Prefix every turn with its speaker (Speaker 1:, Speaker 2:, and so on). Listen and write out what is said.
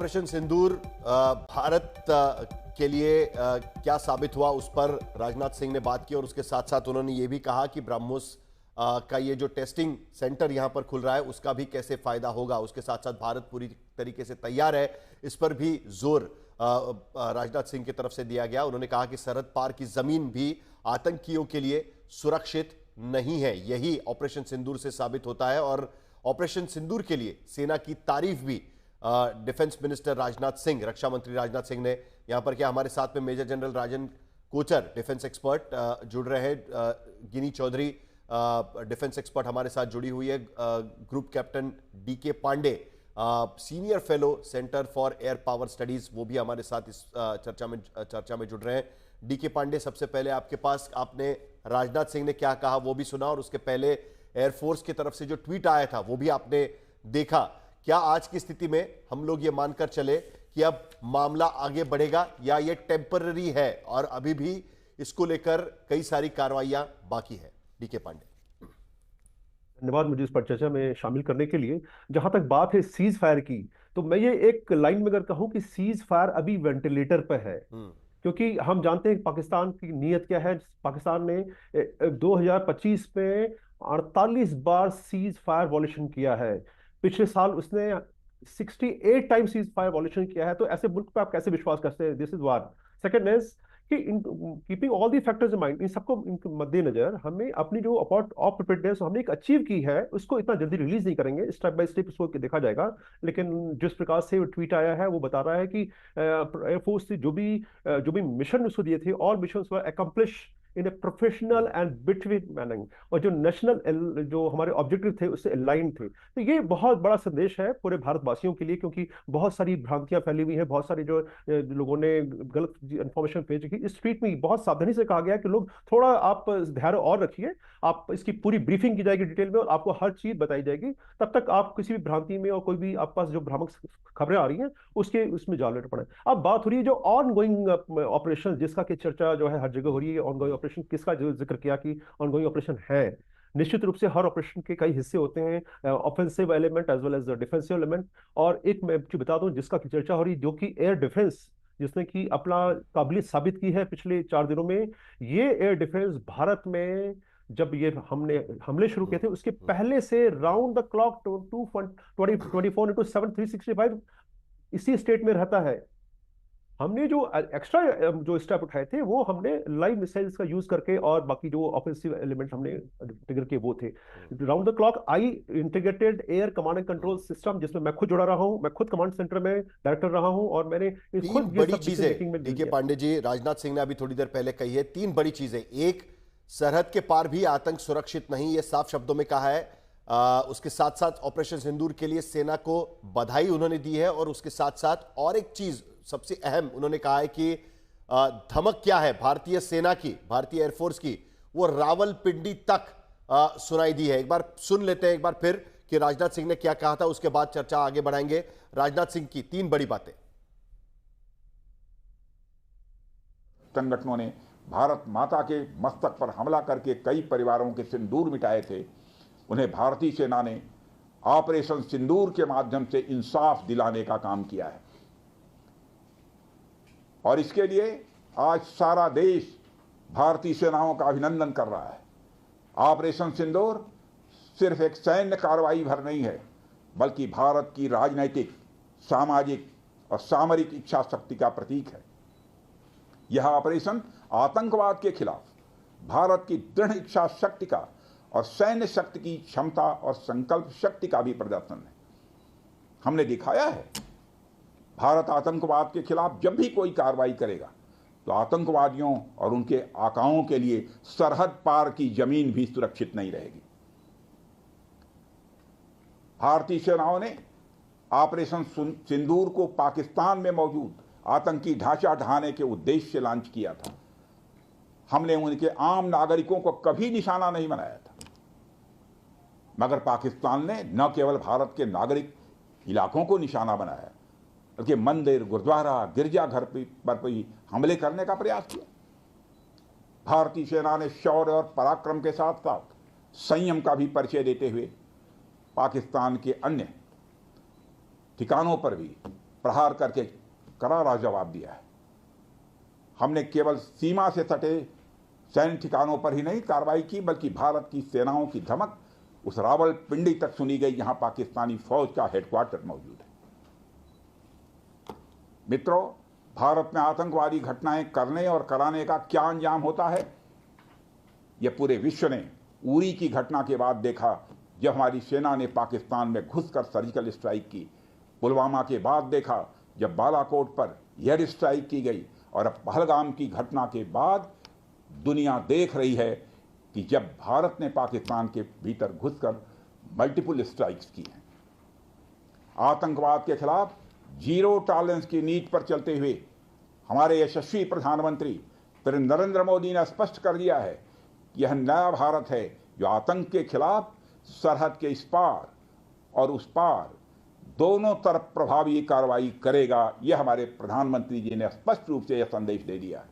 Speaker 1: Operation सिंदूर भारत के लिए क्या साबित हुआ, उस पर राजनाथ सिंह ने बात की और उसके साथ साथ उन्होंने ये भी कहा कि ब्रह्मोस का ये जो टेस्टिंग सेंटर यहां पर खुल रहा है उसका भी कैसे फायदा होगा। उसके साथ साथ भारत पूरी तरीके से तैयार है, इस पर भी जोर राजनाथ सिंह की तरफ से दिया गया। उन्होंने कहा कि सरहद पार की जमीन भी आतंकियों के लिए सुरक्षित नहीं है, यही ऑपरेशन सिंदूर से साबित होता है। और ऑपरेशन सिंदूर के लिए सेना की तारीफ भी डिफेंस मिनिस्टर राजनाथ सिंह, रक्षा मंत्री राजनाथ सिंह ने यहां पर किया। हमारे साथ में मेजर जनरल राजन कोचर डिफेंस एक्सपर्ट जुड़ रहे हैं, गिनी चौधरी डिफेंस एक्सपर्ट हमारे साथ जुड़ी हुई है, group captain DK Pandey senior fellow centre for air power studies, वो भी हमारे साथ इस चर्चा में जुड़ रहे हैं। डीके पांडे, सबसे पहले आपके पास, आपने राजनाथ सिंह ने क्या कहा वो भी सुना और उसके पहले एयरफोर्स की तरफ से जो ट्वीट आया था वो भी आपने देखा। क्या आज की स्थिति में हम लोग ये मानकर चले कि अब मामला आगे बढ़ेगा या ये टेम्पररी है और अभी भी इसको लेकर कई सारी कार्रवाइयां बाकी है? डीके पांडे।
Speaker 2: धन्यवाद मुझे इस पर चर्चा में शामिल करने के लिए। जहां तक बात है सीज फायर की, तो मैं ये एक लाइन में अगर कहूं कि सीज फायर अभी वेंटिलेटर पर है, क्योंकि हम जानते हैं कि पाकिस्तान की नीयत क्या है। पाकिस्तान ने 2025 में 48 बार सीज फायर वॉल्यूशन किया है। पिछले साल उसने 68 टाइम सीज फायर वॉल्यूशन किया है। तो ऐसे मुल्क पे आप कैसे विश्वास करते हैं? This is war. Second is कि in keeping all the factors in mind, इन सबको इनके मद्देनजर हमें अपनी जो ऑफ प्रिपेयर्डनेस हमने एक अचीव की है उसको इतना जल्दी रिलीज नहीं करेंगे, स्टेप बाय स्टेप इसको देखा जाएगा। लेकिन जिस प्रकार से ट्वीट आया है वो बता रहा है कि एयरफोर्स से जो भी मिशन उसको दिए थे, all mission were accomplish in a professional and between Manning, और जो नेशनल जो हमारे ऑब्जेक्टिव थे उससे अलाइन थे। तो ये बहुत बड़ा संदेश है पूरे भारतवासियों के लिए, क्योंकि बहुत सारी भ्रांतियां फैली हुई हैं, बहुत सारे जो लोगों ने गलत इंफॉर्मेशन भेजी की। इस ट्वीट में बहुत सावधानी से कहा गया कि लोग थोड़ा आप धैर्य और रखिए, आप इसकी पूरी ब्रीफिंग की जाएगी डिटेल में और आपको हर चीज बताई जाएगी। तब तक आप किसी भी भ्रांति में और कोई भी आपके पास जो भ्रामक खबरें आ रही हैं उसमें जाल न पड़े। अब बात हो रही है जो ऑन गोइंग ऑपरेशन, जिसका की चर्चा जो है हर जगह हो रही है। ऑन गोइंग ऑपरेशन किसका जो जिक्र किया कि ऑन गोइंग ऑपरेशन है। निश्चित रूप से हर ऑपरेशन के कई हिस्से होते हैं, offensive element as well as defensive element. और एक मैं आपको बता दूं जिसका की चर्चा हो रही, जो कि एयर डिफेंस, जिसने की अपना काबिलियत साबित की है पिछले 4 दिनों में। ये एयर डिफेंस भारत में जब ये हमने हमले शुरू किए थे उसके पहले से राउंड द क्लॉक 24/7 365 इसी स्टेट में रहता है। हमने जो एक्स्ट्रा जो स्टेप उठाए थे वो हमने लाइव मिसाइल्स का यूज करके और बाकी जो ऑफेंसिव एलिमेंट हमने ट्रिगर किए वो थे। Round the clock I integrated air command and control system, जिसमें मैं खुद जुड़ा रहा हूं, मैं खुद कमांड सेंटर में डायरेक्टर रहा हूं और मैंने
Speaker 1: तीन बड़ी चीजें डीके पांडे जी, राजनाथ सिंह ने अभी थोड़ी देर पहले कही है, तीन बड़ी चीजें। एक, सरहद के पार भी आतंक सुरक्षित नहीं, ये साफ शब्दों में कहा है। उसके साथ साथ ऑपरेशन सिंदूर के लिए सेना को बधाई उन्होंने दी है और उसके साथ साथ और एक चीज सबसे अहम उन्होंने कहा है कि धमक क्या है भारतीय सेना की, भारतीय एयरफोर्स की, वो रावलपिंडी तक सुनाई दी है। एक बार सुन लेते हैं एक बार फिर कि राजनाथ सिंह ने क्या कहा था, उसके बाद चर्चा आगे बढ़ाएंगे। राजनाथ सिंह की तीन बड़ी बातें।
Speaker 3: संगठनों ने भारत माता के मस्तक पर हमला करके कई परिवारों के सिंदूर मिटाए थे, उन्हें भारतीय सेना ने ऑपरेशन सिंदूर के माध्यम से इंसाफ दिलाने का काम किया है। और इसके लिए आज सारा देश भारतीय सेनाओं का अभिनंदन कर रहा है। ऑपरेशन सिंदूर सिर्फ एक सैन्य कार्रवाई भर नहीं है, बल्कि भारत की राजनैतिक, सामाजिक और सामरिक इच्छा शक्ति का प्रतीक है। यह ऑपरेशन आतंकवाद के खिलाफ भारत की दृढ़ इच्छा शक्ति का और सैन्य शक्ति की क्षमता और संकल्प शक्ति का भी प्रदर्शन है। हमने दिखाया है, भारत आतंकवाद के खिलाफ जब भी कोई कार्रवाई करेगा तो आतंकवादियों और उनके आकाओं के लिए सरहद पार की जमीन भी सुरक्षित नहीं रहेगी। भारतीय सेनाओं ने ऑपरेशन सिंदूर को पाकिस्तान में मौजूद आतंकी ढांचा ढहाने के उद्देश्य से लॉन्च किया था। हमने उनके आम नागरिकों को कभी निशाना नहीं बनाया था, मगर पाकिस्तान ने न केवल भारत के नागरिक इलाकों को निशाना बनाया, बल्कि मंदिर, गुरुद्वारा, गिरजाघर पर भी हमले करने का प्रयास किया। भारतीय सेना ने शौर्य और पराक्रम के साथ साथ संयम का भी परिचय देते हुए पाकिस्तान के अन्य ठिकानों पर भी प्रहार करके करारा जवाब दिया है। हमने केवल सीमा से सटे सैन्य ठिकानों पर ही नहीं कार्रवाई की, बल्कि भारत की सेनाओं की धमक उस रावलपिंडी तक सुनी गई जहां पाकिस्तानी फौज का हेडक्वार्टर मौजूद है। मित्रों, भारत में आतंकवादी घटनाएं करने और कराने का क्या अंजाम होता है, यह पूरे विश्व ने उरी की घटना के बाद देखा, जब हमारी सेना ने पाकिस्तान में घुसकर सर्जिकल स्ट्राइक की। पुलवामा के बाद देखा, जब बालाकोट पर एयर स्ट्राइक की गई। और अब पहलगाम की घटना के बाद दुनिया देख रही है कि जब भारत ने पाकिस्तान के भीतर घुसकर मल्टीपल स्ट्राइक्स की हैं। आतंकवाद के खिलाफ जीरो टॉलरेंस की नीति पर चलते हुए हमारे यशस्वी प्रधानमंत्री श्री नरेंद्र मोदी ने स्पष्ट कर दिया है कि यह नया भारत है जो आतंक के खिलाफ सरहद के इस पार और उस पार दोनों तरफ प्रभावी कार्रवाई करेगा। यह हमारे प्रधानमंत्री जी ने स्पष्ट रूप से यह संदेश दे दिया है।